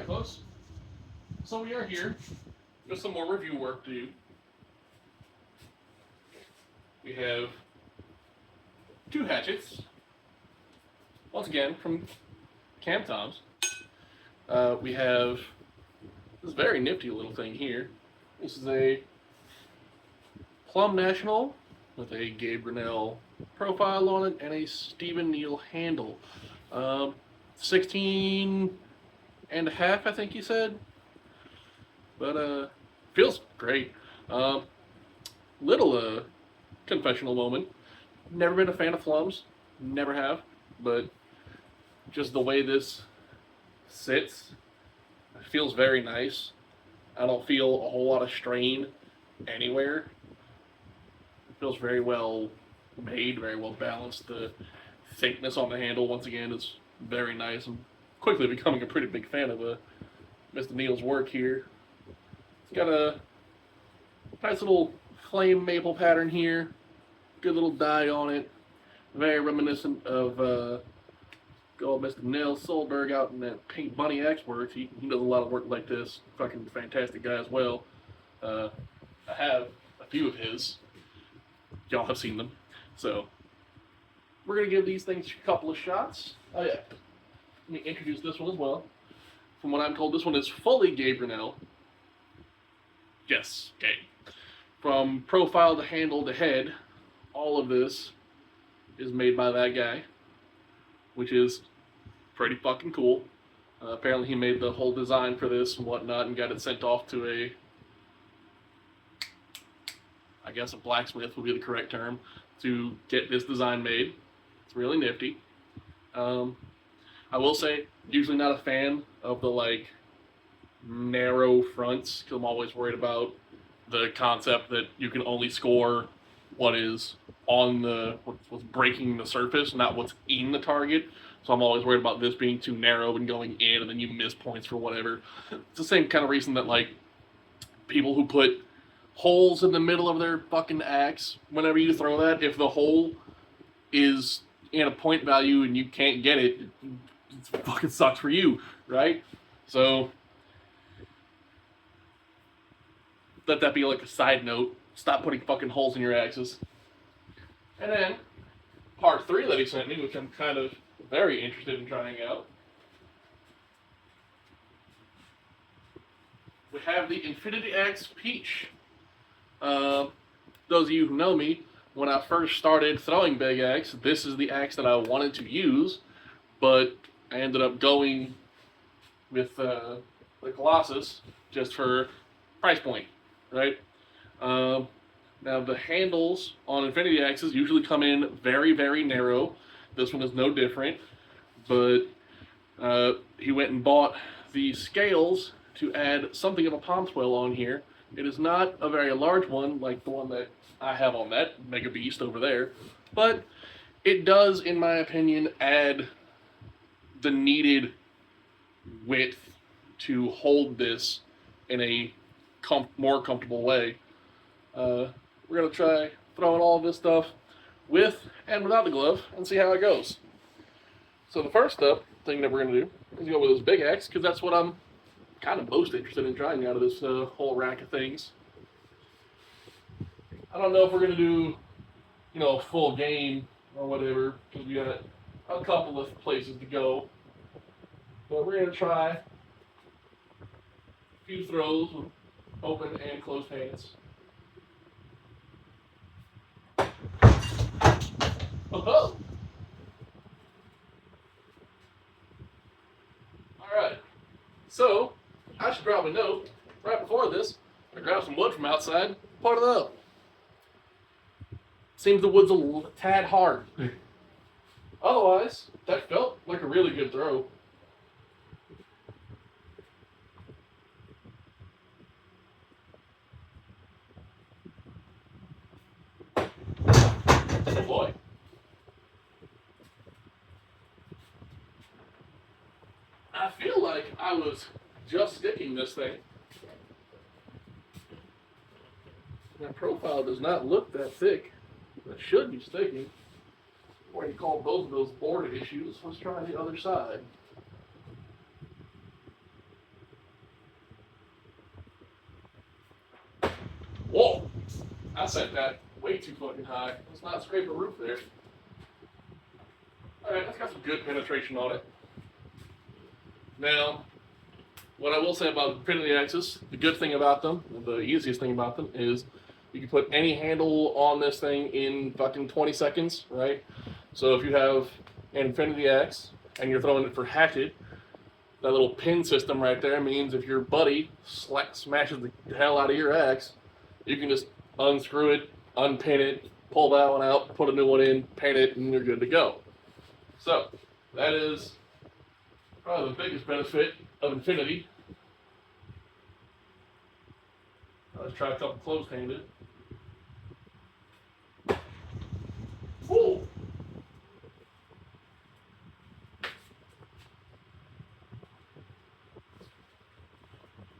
close. So we are here with some more review work to do. We have two hatchets. Once again, from Cam Thoms. We have this very nifty little thing here. This is a Plum National with a Gabe Grinnell profile on it and a Stephen Neal handle. 16 and a half, I think he said. But feels great. Little confessional moment. Never been a fan of Plums. Never have. But just the way this sits, it feels very nice. I don't feel a whole lot of strain anywhere. It feels very well made, very well balanced. The thickness on the handle, once again, is very nice. I'm quickly becoming a pretty big fan of Mr. Neal's work here. It's got a nice little flame maple pattern here. Good little die on it. Very reminiscent of good old Mr. Neil Solberg out in that Pink Bunny X works. He does a lot of work like this. Fucking fantastic guy as well. I have a few of his. Y'all have seen them. So, we're going to give these things a couple of shots. Oh yeah. Let me introduce this one as well. From what I'm told, this one is fully Gabe Grinnell. Yes, Gabe. From profile to handle to head, all of this is made by that guy, which is pretty fucking cool. Apparently he made the whole design for this and whatnot and got it sent off to I guess a blacksmith would be the correct term, to get this design made. It's really nifty. I will say, usually not a fan of the narrow fronts, because I'm always worried about the concept that you can only score what is on what's breaking the surface, not what's in the target. So I'm always worried about this being too narrow and going in, and then you miss points for whatever. It's the same kind of reason that people who put holes in the middle of their fucking axe, whenever you throw that, if the hole is in a point value and you can't get it, it fucking sucks for you, right? So let that be a side note. Stop putting fucking holes in your axes. And then, part 3 that he sent me, which I'm kind of very interested in trying out. We have the Infinity Axe Peach. Those of you who know me, when I first started throwing big axe, this is the axe that I wanted to use, but I ended up going with the Colossus just for price point, right? Now the handles on Infinity Axes usually come in very, very narrow. This one is no different, but he went and bought the scales to add something of a palm swell on here. It is not a very large one like the one that I have on that Mega Beast over there, but it does, in my opinion, add the needed width to hold this in a more comfortable way. We're going to try throwing all of this stuff with and without the glove and see how it goes. So the first thing that we're going to do is go with this big axe, because that's what I'm kind of most interested in trying out of this whole rack of things. I don't know if we're going to do, a full game or whatever, because we got a couple of places to go. But we're going to try a few throws with open and closed hands. Oh! Alright, so I should probably note, right before this, I grabbed some wood from outside, part it up. Seems the wood's a tad hard. Otherwise, that felt like a really good throw. Oh boy. I feel like I was just sticking this thing. My profile does not look that thick. That should be sticking. What do you call both of those border issues? Let's try the other side. I set that way too fucking high. Let's not scrape a roof there. Alright, that's got some good penetration on it. Now, what I will say about Infinity Axes, the good thing about them, the easiest thing about them, is you can put any handle on this thing in fucking 20 seconds, right? So if you have an Infinity Axe and you're throwing it for hatchet, that little pin system right there means if your buddy smashes the hell out of your axe, you can just unscrew it, unpin it, pull that one out, put a new one in, paint it, and you're good to go. So, that is probably the biggest benefit of Infinity. Let's try a couple closed-handed. Woo!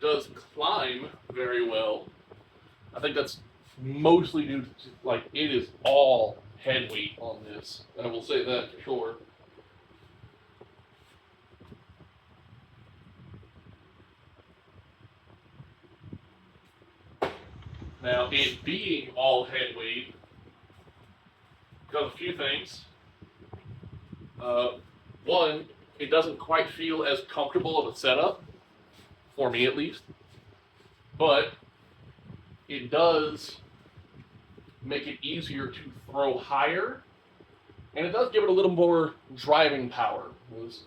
Does climb very well. I think that's mostly due to, like, it is all head weight on this. I will say that for sure. Now, it being all head weight does a few things. One, it doesn't quite feel as comfortable of a setup, for me at least, but it does make it easier to throw higher, and it does give it a little more driving power. Because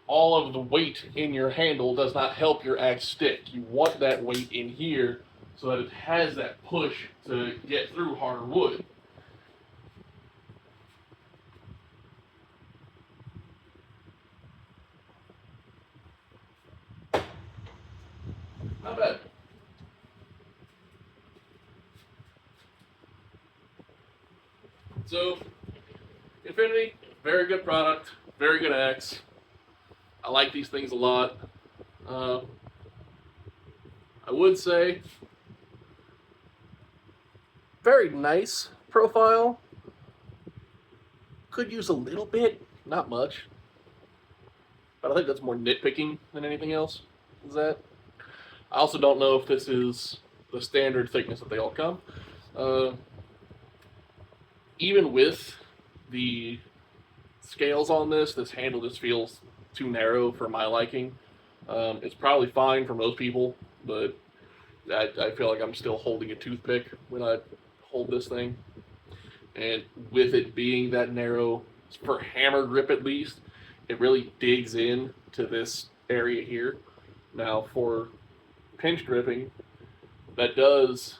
all of the weight in your handle does not help your axe stick. You want that weight in here so that it has that push to get through harder wood. Not bad. So, Infinity, very good product, very good axe. I like these things a lot. I would say, very nice profile. Could use a little bit, not much. But I think that's more nitpicking than anything else. Is that? I also don't know if this is the standard thickness that they all come. Even with the scales on this handle just feels too narrow for my liking. It's probably fine for most people, but I feel like I'm still holding a toothpick when I hold this thing. And with it being that narrow, for hammer grip at least, it really digs in to this area here. Now for pinch gripping, that does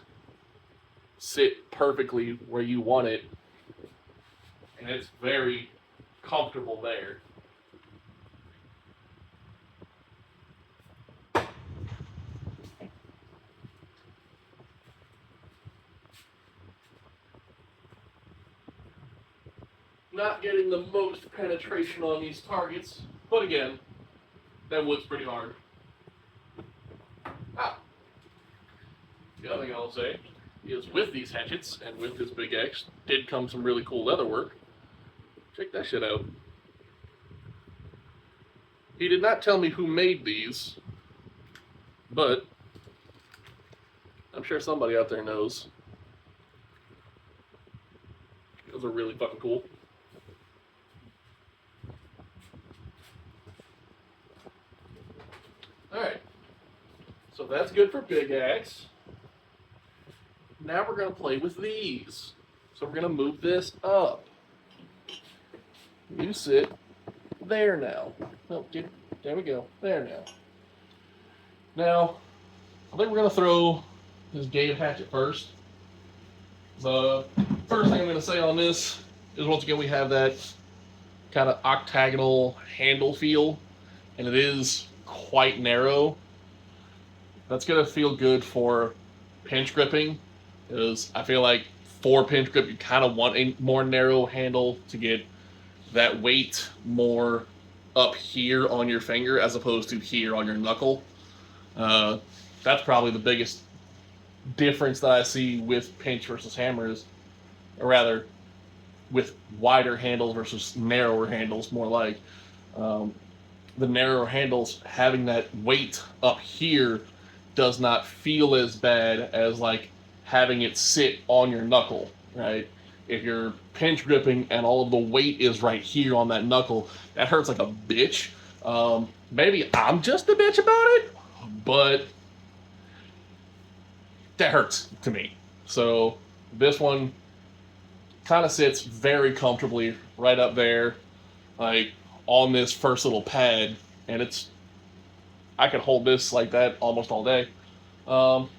sit perfectly where you want it, and it's very comfortable there. Not getting the most penetration on these targets, but again, that wood's pretty hard. The other thing I'll say is with these hatchets and with this big axe did come some really cool leather work. Check that shit out. He did not tell me who made these, but I'm sure somebody out there knows. Those are really fucking cool. Alright, so that's good for big axe. Now we're going to play with these. So we're going to move this up. You sit there now. Oh, there we go. There now. Now, I think we're going to throw this gated hatchet first. The first thing I'm going to say on this is, once again, we have that kind of octagonal handle feel, and it is quite narrow. That's going to feel good for pinch gripping, because I feel like for pinch grip, you kind of want a more narrow handle to get that weight more up here on your finger as opposed to here on your knuckle. That's probably the biggest difference that I see with pinch versus hammers, or rather with wider handles versus narrower handles, more like. The narrower handles, having that weight up here does not feel as bad as like having it sit on your knuckle, right? If you're pinch gripping and all of the weight is right here on that knuckle, that hurts like a bitch. Maybe I'm just a bitch about it, but that hurts to me. So this one kind of sits very comfortably right up there, like on this first little pad, and I can hold this like that almost all day. Um,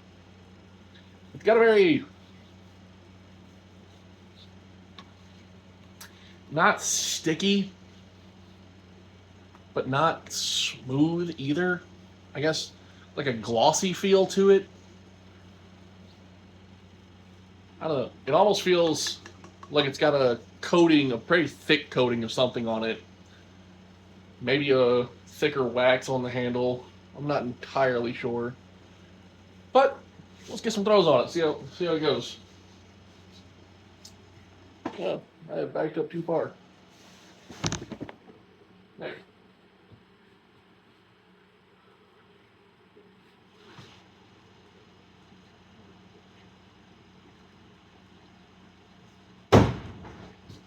it's got a very not sticky, but not smooth either. I guess like a glossy feel to it. I don't know. It almost feels like it's got a coating, a pretty thick coating of something on it. Maybe a thicker wax on the handle. I'm not entirely sure. But let's get some throws on it. See how it goes. Yeah, I have backed up too far. There.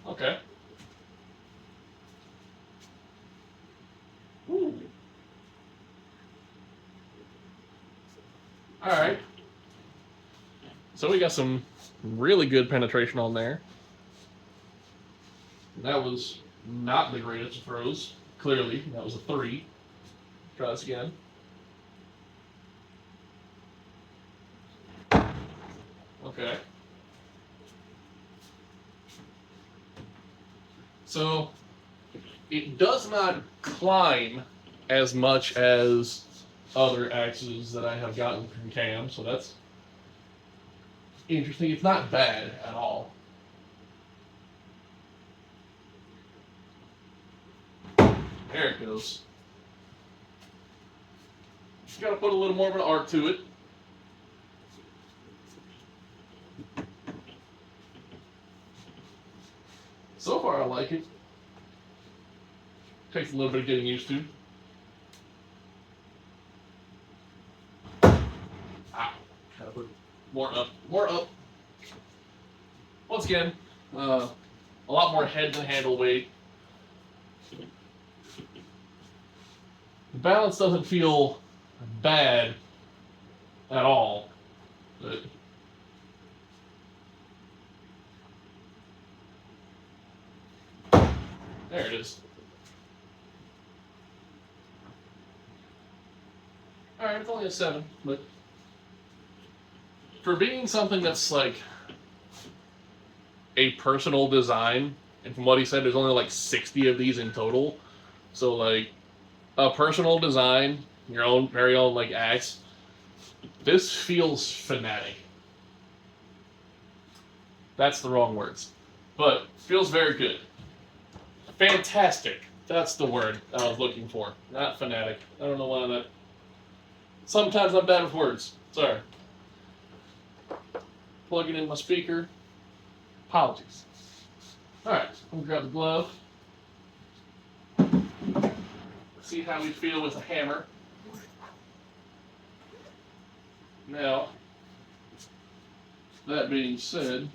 Okay. Ooh. All right. So we got some really good penetration on there. That was not the greatest of throws. Clearly, that was a 3. Try this again. Okay. So it does not climb as much as other axes that I have gotten from Cam, so that's interesting. It's not bad at all. There it goes. Just gotta put a little more of an arc to it. So far I like it. Takes a little bit of getting used to. Ow. Gotta put more up. More up. Once again, a lot more head than handle weight. The balance doesn't feel bad at all. But there it is. Alright, it's only a 7, but for being something that's like a personal design, and from what he said, there's only like 60 of these in total. So like a personal design, your own very own like axe. This feels fanatic. That's the wrong words, but feels very good. Fantastic. That's the word I was looking for. Not fanatic. I don't know why that. Sometimes I'm bad with words. Sorry. Plugging in my speaker. Apologies. Alright, I'm gonna grab the glove. See how we feel with a hammer. Now, that being said,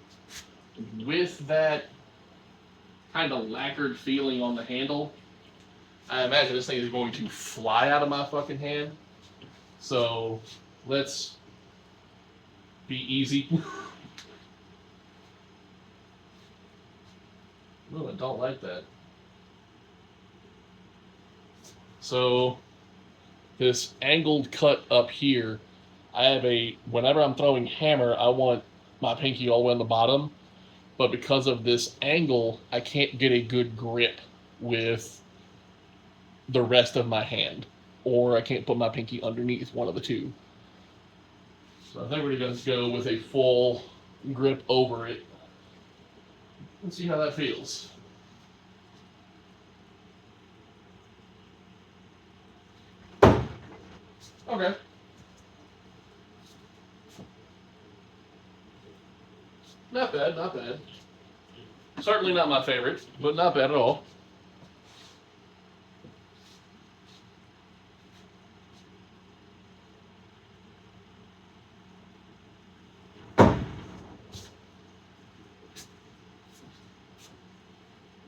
with that kind of lacquered feeling on the handle, I imagine this thing is going to fly out of my fucking hand. So, let's be easy. Ooh, I don't like that. So, this angled cut up here, whenever I'm throwing hammer, I want my pinky all the way on the bottom, but because of this angle, I can't get a good grip with the rest of my hand, or I can't put my pinky underneath, one of the two. So I think we're going to go with a full grip over it and see how that feels. Okay. Not bad, not bad. Certainly not my favorite, but not bad at all.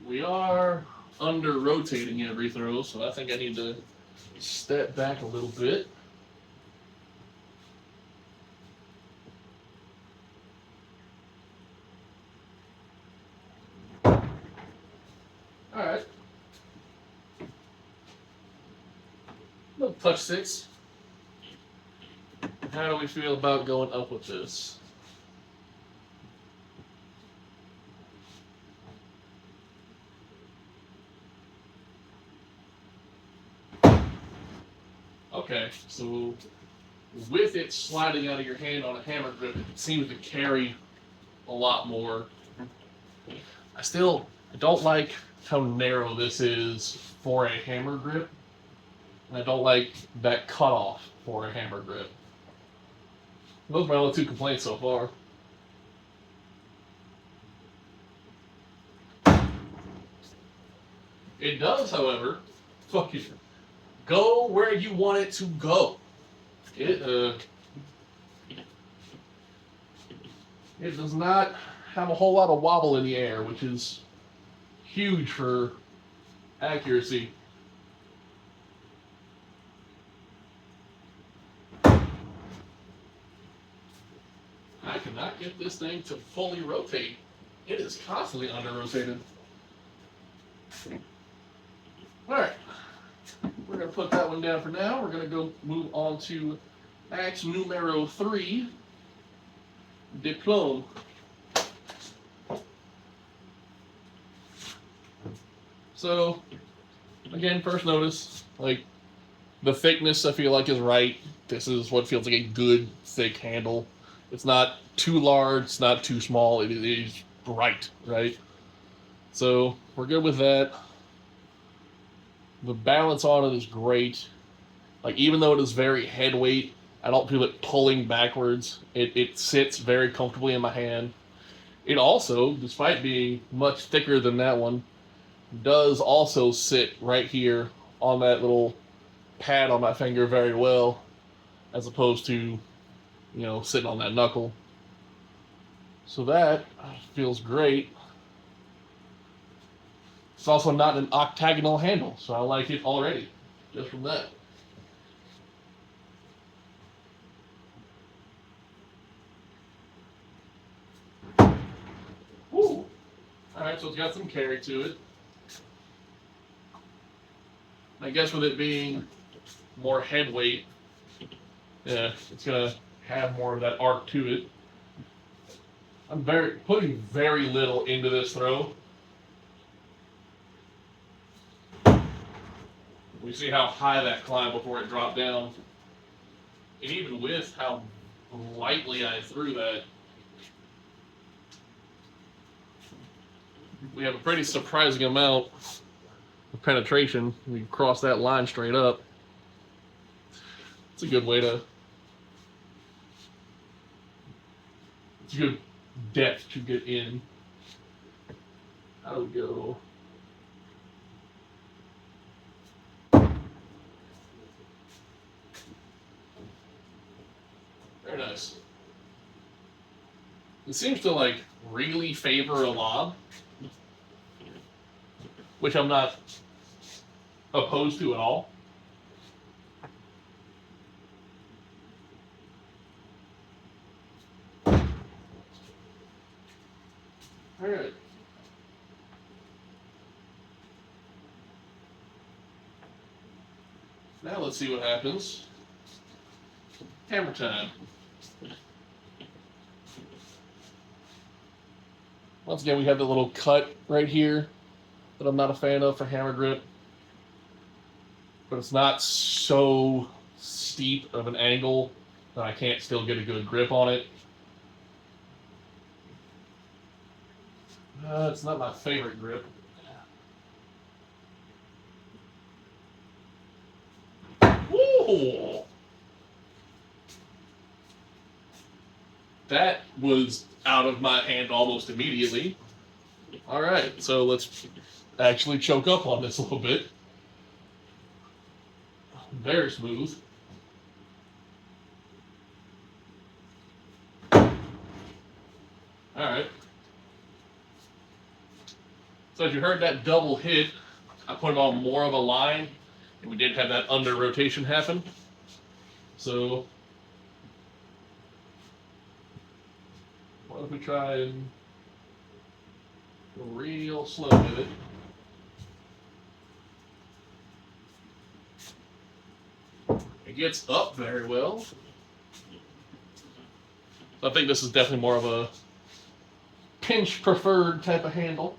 We are under rotating every throw, so I think I need to step back a little bit. All right. Little touch 6. How do we feel about going up with this? Okay, so with it sliding out of your hand on a hammer grip, it seems to carry a lot more. I still don't like how narrow this is for a hammer grip. And I don't like that cutoff for a hammer grip. Those are my only 2 complaints so far. It does, however, go where you want it to go. It does not have a whole lot of wobble in the air, which is huge for accuracy. I cannot get this thing to fully rotate. It is constantly under-rotated. Alright, we're going to put that one down for now. We're going to go move on to axe numero 3, Diplôme. So, again, first notice, like, the thickness I feel like is right. This is what feels like a good, thick handle. It's not too large, it's not too small, it is right? So, we're good with that. The balance on it is great. Like, even though it is very head weight, I don't feel it pulling backwards. It sits very comfortably in my hand. It also, despite being much thicker than that one, does also sit right here on that little pad on my finger very well, as opposed to, sitting on that knuckle. So that feels great. It's also not an octagonal handle, so I like it already, just from that. Woo! Alright, so it's got some carry to it. I guess with it being more head weight, yeah, it's going to have more of that arc to it. I'm putting very little into this throw. We see how high that climbed before it dropped down. And even with how lightly I threw that, we have a pretty surprising amount of penetration. We cross that line straight up. It's a good way to... It's a good depth to get in. How do we go? Very nice. It seems to really favor a lob, which I'm not opposed to at all. All right. Now let's see what happens. Hammer time. Once again, we have the little cut right here that I'm not a fan of for hammer grip. But it's not so steep of an angle that I can't still get a good grip on it. It's not my favorite grip. Woo! That was out of my hand almost immediately. All right, so let's actually choke up on this a little bit. Very smooth. All right. So as you heard that double hit, I put it on more of a line, and we did have that under rotation happen. So what if we try and go real slow with it? It gets up very well. So I think this is definitely more of a pinch preferred type of handle,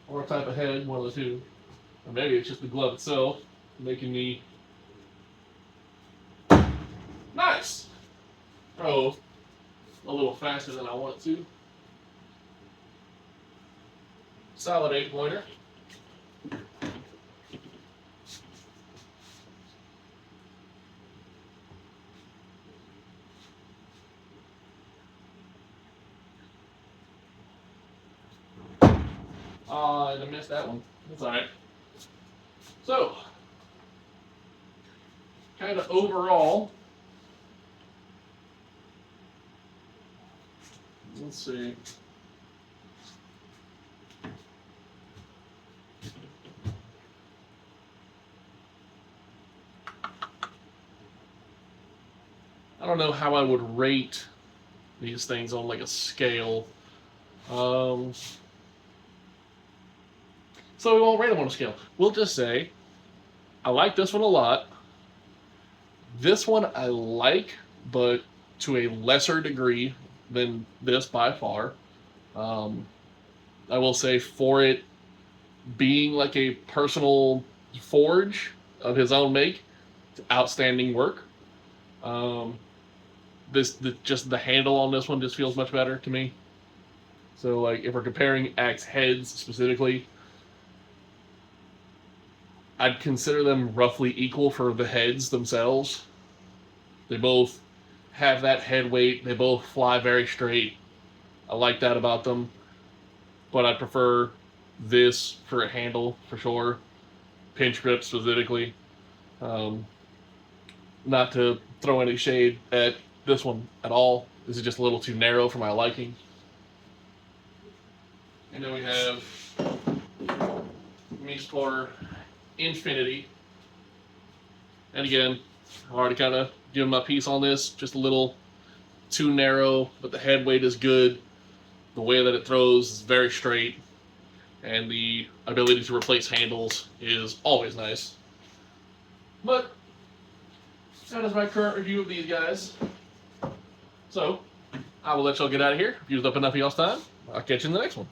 or a type of head, one of the two. Or maybe it's just the glove itself making me nice. Throw a little faster than I want to. Solid 8-pointer. I missed that one. That's alright. So, kind of overall, let's see. I don't know how I would rate these things on like a scale. So we won't rate them on a scale. We'll just say, I like this one a lot. This one I like, but to a lesser degree than this by far. I will say for it being like a personal forge of his own make, it's outstanding work. Just the handle on this one just feels much better to me. So like if we're comparing axe heads specifically, I'd consider them roughly equal for the heads themselves. They both have that head weight. They both fly very straight. I like that about them. But I prefer this for a handle, for sure. Pinch grip specifically. Not to throw any shade at this one at all. This is just a little too narrow for my liking. And then we have Mistor Infinity. And again, I've already kind of given my piece on this. Just a little too narrow, but the head weight is good. The way that it throws is very straight. And the ability to replace handles is always nice. But that is my current review of these guys. So, I will let y'all get out of here. I've used up enough of y'all's time. I'll catch you in the next one.